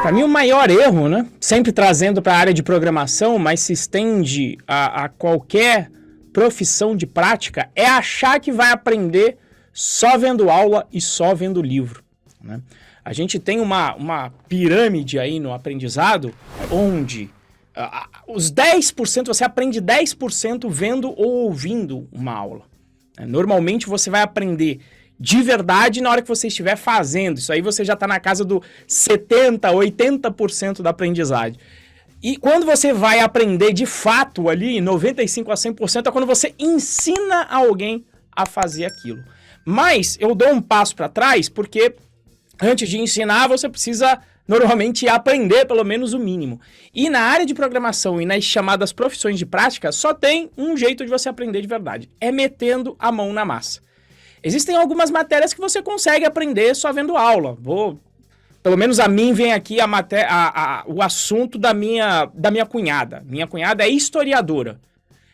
Para mim, o maior erro, né? Sempre trazendo para a área de programação, mas se estende a qualquer profissão de prática, é achar que vai aprender só vendo aula e só vendo livro, né? A gente tem uma pirâmide aí no aprendizado, onde os 10%, você aprende 10% vendo ou ouvindo uma aula. Normalmente você vai aprender de verdade na hora que você estiver fazendo. Isso aí você já está na casa do 70%, 80% da aprendizagem. E quando você vai aprender de fato ali, 95% a 100%, é quando você ensina alguém a fazer aquilo. Mas eu dou um passo para trás, porque antes de ensinar, você precisa normalmente aprender pelo menos o mínimo. E na área de programação e nas chamadas profissões de prática, só tem um jeito de você aprender de verdade. É metendo a mão na massa. Existem algumas matérias que você consegue aprender só vendo aula. Pelo menos a mim vem aqui o assunto da minha cunhada. Minha cunhada é historiadora.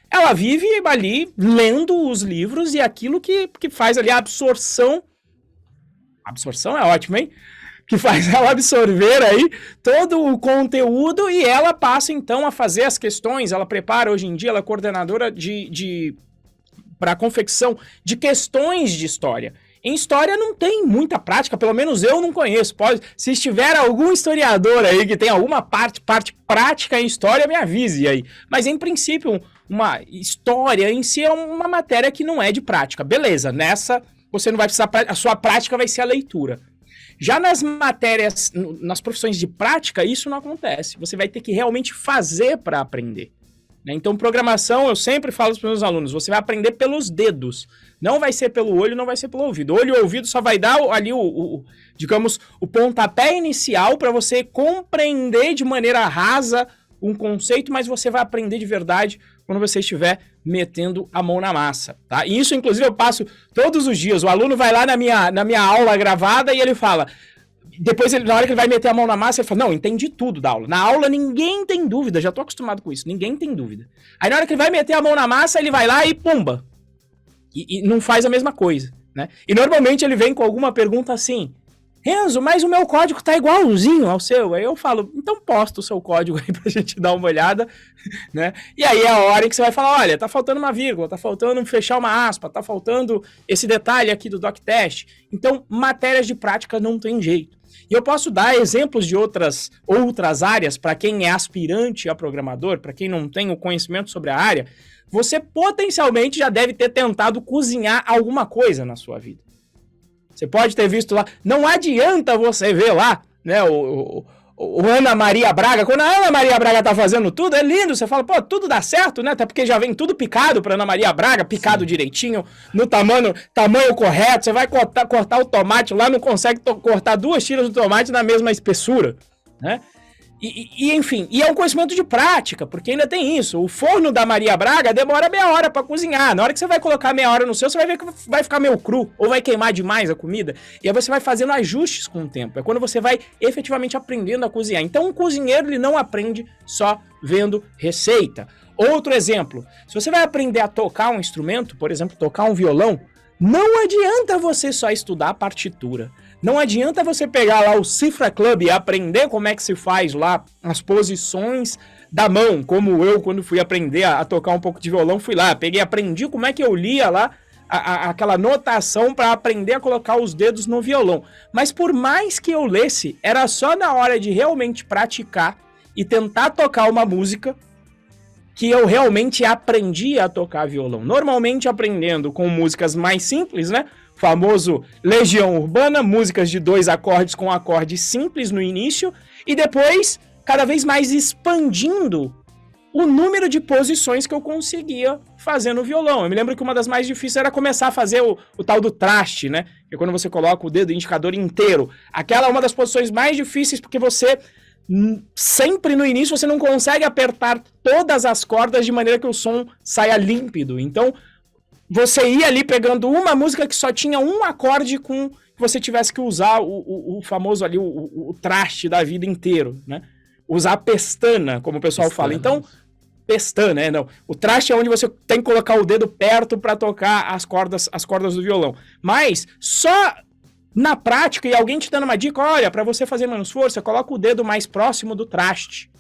Ela vive ali lendo os livros e aquilo que faz ali a absorção. Absorção é ótimo, hein? Que faz ela absorver aí todo o conteúdo e ela passa então a fazer as questões. Ela prepara hoje em dia, ela é coordenadora para a confecção de questões de história. Em história não tem muita prática, pelo menos eu não conheço. Se estiver algum historiador aí que tem alguma parte prática em história, me avise aí. Mas em princípio, uma história em si é uma matéria que não é de prática. Beleza, nessa você não vai precisar, a sua prática vai ser a leitura. Já nas matérias, nas profissões de prática, isso não acontece. Você vai ter que realmente fazer para aprender. Então, programação, eu sempre falo para os meus alunos, você vai aprender pelos dedos. Não vai ser pelo olho, não vai ser pelo ouvido. Olho e ouvido só vai dar ali digamos, o pontapé inicial para você compreender de maneira rasa um conceito, mas você vai aprender de verdade quando você estiver metendo a mão na massa, tá? E isso, inclusive, eu passo todos os dias. O aluno vai lá na minha aula gravada e ele fala... Depois, na hora que ele vai meter a mão na massa, ele fala, não, entendi tudo da aula. Na aula, ninguém tem dúvida, já tô acostumado com isso, ninguém tem dúvida. Aí, na hora que ele vai meter a mão na massa, ele vai lá e pumba. E não faz a mesma coisa, né? E, normalmente, ele vem com alguma pergunta assim, Renzo, mas o meu código tá igualzinho ao seu. Aí eu falo, então posta o seu código aí pra gente dar uma olhada, né? E aí é a hora em que você vai falar, olha, tá faltando uma vírgula, tá faltando fechar uma aspa, tá faltando esse detalhe aqui do doctest. Então, matérias de prática não tem jeito. E eu posso dar exemplos de outras áreas para quem é aspirante a programador, para quem não tem o conhecimento sobre a área. Você potencialmente já deve ter tentado cozinhar alguma coisa na sua vida. Você pode ter visto lá, não adianta você ver lá, né, o Ana Maria Braga. Quando a Ana Maria Braga tá fazendo tudo, é lindo, você fala, pô, tudo dá certo, né? Até porque já vem tudo picado pra Ana Maria Braga, picado Sim. direitinho, no tamanho correto. Você vai cortar o tomate lá, não consegue cortar 2 tiras do tomate na mesma espessura, né? Enfim, e é um conhecimento de prática, porque ainda tem isso. O forno da Maria Braga demora meia hora pra cozinhar. Na hora que você vai colocar meia hora no seu, você vai ver que vai ficar meio cru, ou vai queimar demais a comida. E aí você vai fazendo ajustes com o tempo. É quando você vai efetivamente aprendendo a cozinhar. Então, um cozinheiro, ele não aprende só vendo receita. Outro exemplo, se você vai aprender a tocar um instrumento, por exemplo, tocar um violão, não adianta você só estudar a partitura. Não adianta você pegar lá o Cifra Club e aprender como é que se faz lá as posições da mão, como eu, quando fui aprender a tocar um pouco de violão, fui lá, aprendi como é que eu lia lá aquela notação para aprender a colocar os dedos no violão. Mas por mais que eu lesse, era só na hora de realmente praticar e tentar tocar uma música que eu realmente aprendi a tocar violão. Normalmente aprendendo com músicas mais simples, né? Famoso Legião Urbana, músicas de 2 acordes com acordes simples no início, e depois cada vez mais expandindo o número de posições que eu conseguia fazer no violão. Eu me lembro que uma das mais difíceis era começar a fazer o tal do traste, né? Que é quando você coloca o dedo indicador inteiro. Aquela é uma das posições mais difíceis, porque você sempre no início você não consegue apertar todas as cordas de maneira que o som saia límpido. Então, você ia ali pegando uma música que só tinha um acorde com que você tivesse que usar o famoso ali, o traste da vida inteiro, né? Usar a pestana, como o pessoal fala. Então, pestana, né? Não. O traste é onde você tem que colocar o dedo perto para tocar as cordas do violão. Mas só na prática e alguém te dando uma dica, olha, para você fazer menos força, coloca o dedo mais próximo do traste.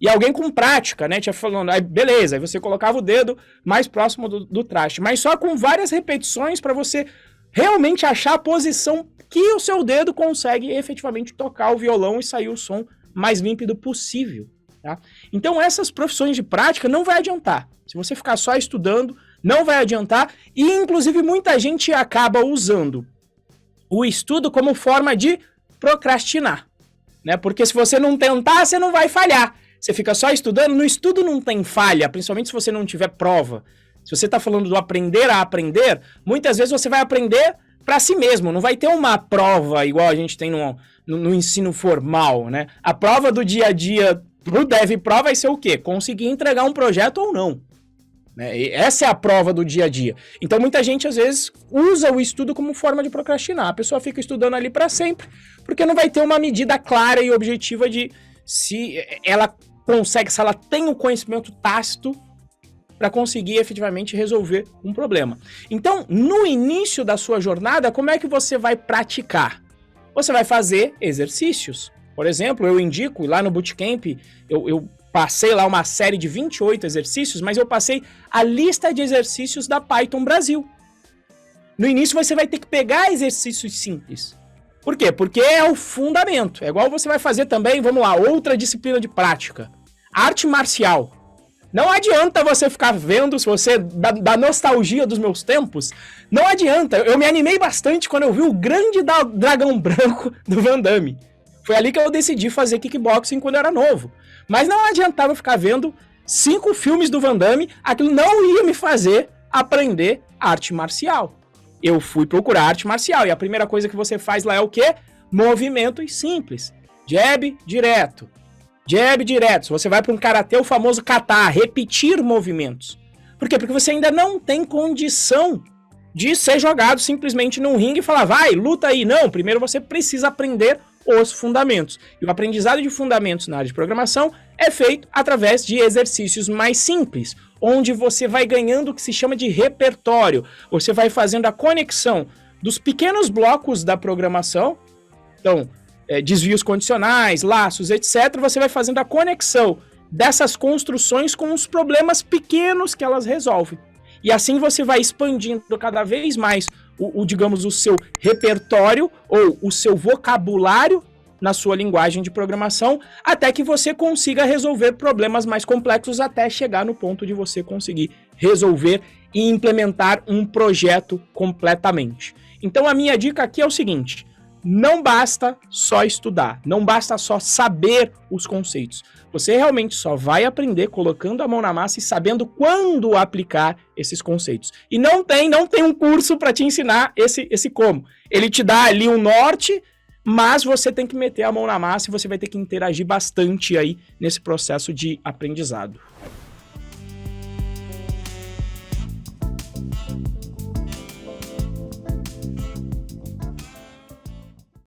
E alguém com prática, né, te falando, aí beleza, aí você colocava o dedo mais próximo do traste, mas só com várias repetições para você realmente achar a posição que o seu dedo consegue efetivamente tocar o violão e sair o som mais límpido possível, tá? Então essas profissões de prática não vai adiantar. Se você ficar só estudando, não vai adiantar e inclusive muita gente acaba usando o estudo como forma de procrastinar, né? Porque se você não tentar, você não vai falhar. Você fica só estudando, no estudo não tem falha, principalmente se você não tiver prova. Se você está falando do aprender a aprender, muitas vezes você vai aprender para si mesmo, não vai ter uma prova igual a gente tem no ensino formal, né? A prova do dia a dia pro DevPro vai ser o quê? Conseguir entregar um projeto ou não. Né? E essa é a prova do dia a dia. Então muita gente às vezes usa o estudo como forma de procrastinar. A pessoa fica estudando ali para sempre, porque não vai ter uma medida clara e objetiva de se ela consegue, se ela tem o conhecimento tácito para conseguir efetivamente resolver um problema. Então, no início da sua jornada, como é que você vai praticar? Você vai fazer exercícios. Por exemplo, eu indico, lá no Bootcamp, eu passei lá uma série de 28 exercícios, mas eu passei a lista de exercícios da Python Brasil. No início, você vai ter que pegar exercícios simples. Por quê? Porque é o fundamento. É igual você vai fazer também, vamos lá, outra disciplina de prática. Arte marcial. Não adianta você ficar vendo, se você, da nostalgia dos meus tempos, não adianta. Eu me animei bastante quando eu vi o grande dragão branco do Van Damme. Foi ali que eu decidi fazer kickboxing quando eu era novo. Mas não adiantava ficar vendo 5 filmes do Van Damme, aquilo não ia me fazer aprender arte marcial. Eu fui procurar arte marcial e a primeira coisa que você faz lá é o quê? Movimentos simples. Jab, direto. Jab direto. Se você vai para um karatê, o famoso kata, repetir movimentos. Por quê? Porque você ainda não tem condição de ser jogado simplesmente num ringue e falar, vai, luta aí. Não, primeiro você precisa aprender os fundamentos. E o aprendizado de fundamentos na área de programação é feito através de exercícios mais simples, onde você vai ganhando o que se chama de repertório. Você vai fazendo a conexão dos pequenos blocos da programação. Então, desvios condicionais, laços, etc. Você vai fazendo a conexão dessas construções com os problemas pequenos que elas resolvem. E assim você vai expandindo cada vez mais digamos, o seu repertório ou o seu vocabulário na sua linguagem de programação, até que você consiga resolver problemas mais complexos até chegar no ponto de você conseguir resolver e implementar um projeto completamente. Então a minha dica aqui é o seguinte: não basta só estudar, não basta só saber os conceitos. Você realmente só vai aprender colocando a mão na massa e sabendo quando aplicar esses conceitos. E não tem um curso para te ensinar esse como. Ele te dá ali um norte, mas você tem que meter a mão na massa e você vai ter que interagir bastante aí nesse processo de aprendizado.